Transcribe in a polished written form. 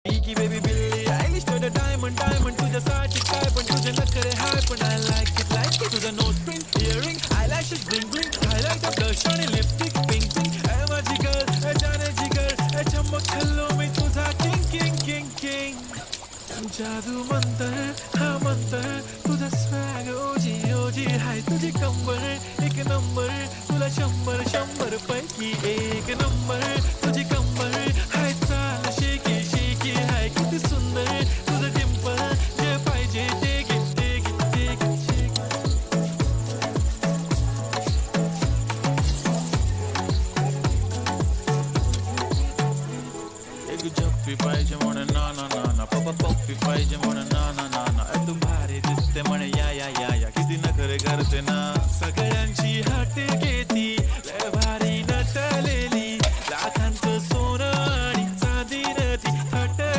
की बेबी बिल्ली आयलिश diamond diamond तुझ्यासाठी काय पण तुझे नखरे हाय पण आय लाईक इट तुझं nose print earring eyelashes blink blink highlight blush आणि लिपस्टिक पिंक पिंक ए माझी गर्ल ए जाने जिगर ए चमक खल्लो मी तुझा किंग किंग किंग किंग जादू मंतर हा मंतर तुझा स्वॅग ओजी ओजी हाय तुझी कंबर एक नंबर तुला शंभर शंभर पैकी एक नंबर तुझी कंबर हाय चाल शेकी शेकी हाय किती सुंदर तुझं डिंपल जे पाहिजे ते घे ते घे ते घे शेकी एक झप्पी पाहिजे म्हणून ना ना ना ना पप्पा पप्पी पाहिजे म्हणून ना ना